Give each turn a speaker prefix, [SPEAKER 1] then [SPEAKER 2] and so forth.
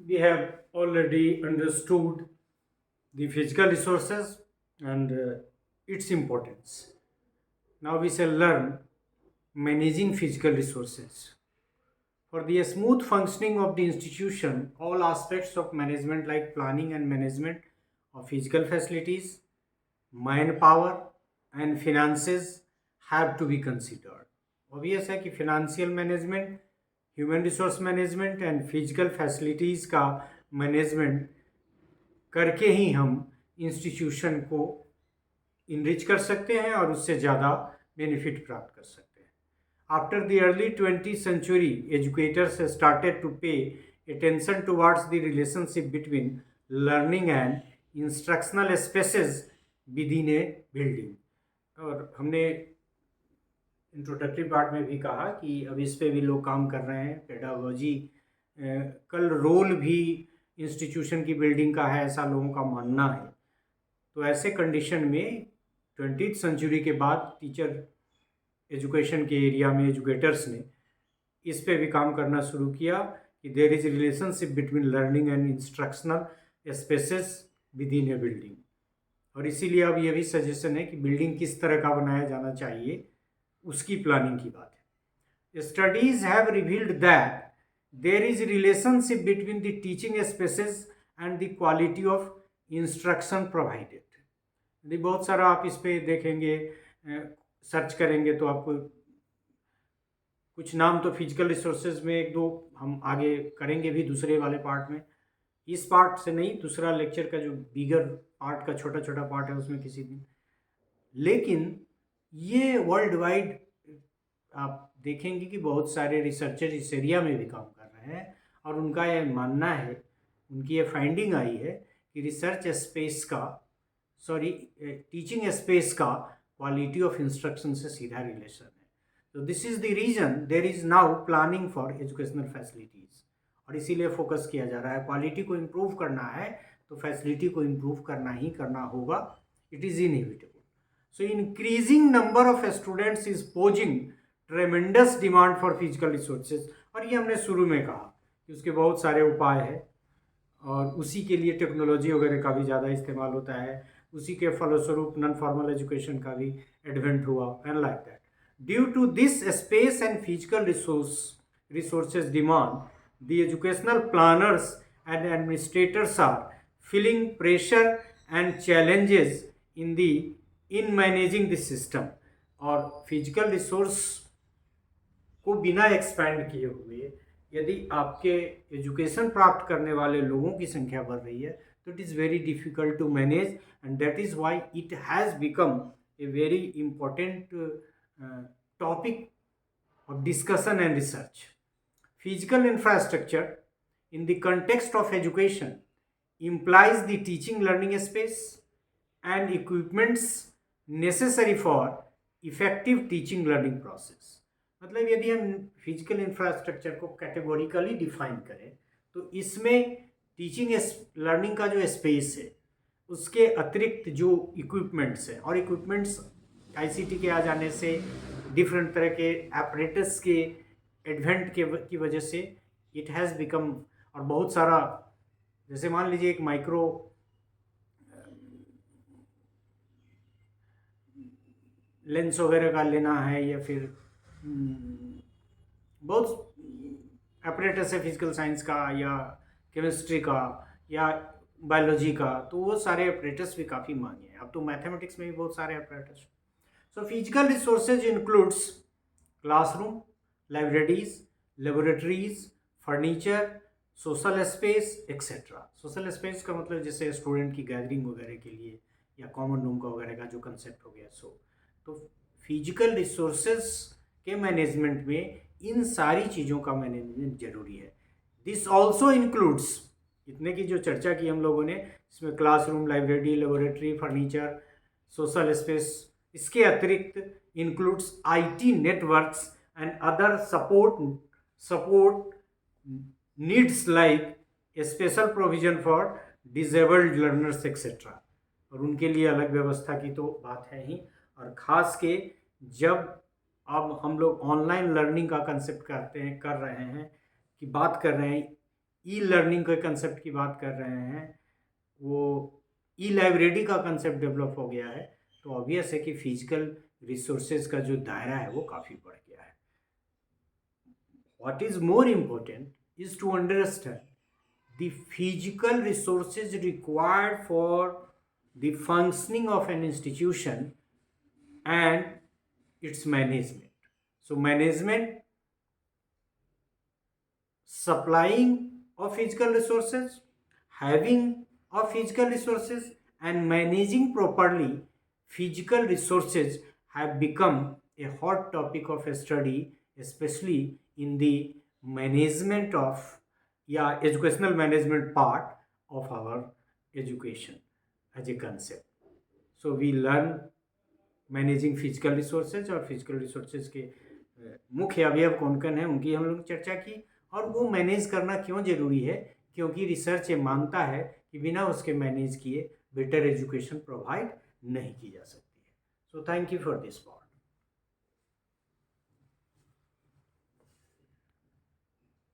[SPEAKER 1] we have already understood the physical resources and its importance. Now we shall learn managing physical resources. For the smooth functioning of the institution, all aspects of management like planning and management of physical facilities, manpower and finances have to be considered. Obvious है कि financial management, human resource management and physical facilities का management करके ही हम institution को enrich कर सकते हैं और उससे ज़्यादा बेनिफिट प्राप्त कर सकते हैं. After the early 20th century, educators started to pay attention towards the relationship between learning and instructional spaces within a building. और हमने इंट्रोडक्टरी पार्ट में भी कहा कि अब इस पे भी लोग काम कर रहे हैं. पेडागोजी कल रोल भी इंस्टीट्यूशन की बिल्डिंग का है, ऐसा लोगों का मानना है. तो ऐसे कंडीशन में 20th century के बाद टीचर एजुकेशन के एरिया में एजुकेटर्स ने इस पे भी काम करना शुरू किया कि there is relationship between learning and instructional spaces within a building. और इसीलिए अब ये भी सजेशन है कि बिल्डिंग किस तरह का बनाया जाना चाहिए, उसकी प्लानिंग की बात है. Studies have revealed that there is relationship between the teaching spaces and the quality of instruction provided. यदि बहुत सारा आप इस पे देखेंगे, सर्च करेंगे तो आपको कुछ नाम तो फिजिकल रिसोर्सेज में एक दो हम आगे करेंगे भी दूसरे वाले पार्ट में. इस पार्ट से नहीं, दूसरा लेक्चर का जो बिगर पार्ट का छोटा छोटा पार्ट है उसमें किसी दिन. लेकिन ये वर्ल्ड वाइड आप देखेंगे कि बहुत सारे रिसर्चर इस एरिया में भी काम कर रहे हैं और उनका यह मानना है, उनकी ये फाइंडिंग आई है कि रिसर्च स्पेस का टीचिंग स्पेस का क्वालिटी ऑफ इंस्ट्रक्शन से सीधा रिलेशन है. तो this is the reason there is now planning for educational facilities. और इसीलिए फोकस किया जा रहा है. क्वालिटी को इम्प्रूव करना है तो फैसिलिटी को इम्प्रूव करना ही करना होगा. It is inevitable. So increasing number of students is posing tremendous demand for physical resources. और ये हमने शुरू में कहा कि उसके बहुत सारे उपाय हैं और उसी के लिए टेक्नोलॉजी वगैरह का भी ज़्यादा इस्तेमाल होता है. उसी के फलस्वरूप नॉन फॉर्मल एजुकेशन का भी एडवेंट हुआ and like that. Due to this space and physical resources demand, the educational planners and administrators are feeling pressure and challenges in managing this system. और फिजिकल रिसोर्स को बिना expand किए हुए यदि आपके एजुकेशन प्राप्त करने वाले लोगों की संख्या बढ़ रही है तो it is very difficult to manage and that is why it has become a very important topic of discussion and research. Physical infrastructure in the context of education implies the teaching learning space and equipments necessary for effective teaching learning process. मतलब यदि हम physical infrastructure को categorically define करें तो इसमें teaching learning का जो space है उसके अतिरिक्त जो इक्विपमेंट्स हैं, और इक्विपमेंट्स आईसीटी के आ जाने से डिफरेंट तरह के एपरेटस के एडवेंट की वजह से इट हैज़ बिकम, और बहुत सारा जैसे मान लीजिए एक माइक्रो लेंस वगैरह का लेना है या फिर बहुत एपरेटस है फिजिकल साइंस का या केमिस्ट्री का या बायोलॉजी का, तो वो सारे एपरेटस भी काफ़ी महंगे हैं. अब तो मैथमेटिक्स में भी बहुत सारे apparatus. So physical resources includes classroom, libraries, laboratories, furniture, social space etcetera. Social space का मतलब जैसे स्टूडेंट की गैदरिंग वगैरह के लिए या कॉमन रूम का वगैरह का जो कंसेप्ट हो गया. तो फिजिकल रिसोर्सेज के मैनेजमेंट में इन सारी चीज़ों का मैनेजमेंट जरूरी है. दिस ऑल्सो इंक्लूड्स, इतने की जो चर्चा की हम लोगों ने, इसमें classroom, library, laboratory, furniture, social space, इसके अतिरिक्त includes IT networks and other support needs like special provision for disabled learners etcetera. और उनके लिए अलग व्यवस्था की तो बात है ही. और ख़ास के जब अब हम लोग ऑनलाइन लर्निंग का कंसेप्ट कर रहे हैं कि बात कर रहे हैं ई लर्निंग के कंसेप्ट की बात कर रहे हैं, वो ई लाइब्रेरी का कंसेप्ट डेवलप हो गया है, तो ऑब्वियस है कि फिजिकल रिसोर्सेज का जो दायरा है वो काफ़ी बढ़ गया है. What is more important is to understand the physical resources required for the functioning of an institution and its management. So management, supplying of physical resources, having of physical resources, and managing properly physical resources have become a hot topic of study, especially in the management of educational management part of our education as a concept. So we learn managing physical resources और physical resources के मुख्य अवयव कौन कौन हैं उनकी हम लोग चर्चा की, और वो मैनेज करना क्यों ज़रूरी है, क्योंकि रिसर्च ये मानता है कि बिना उसके मैनेज किए बेटर एजुकेशन प्रोवाइड नहीं की जा सकती है. So thank you for this part.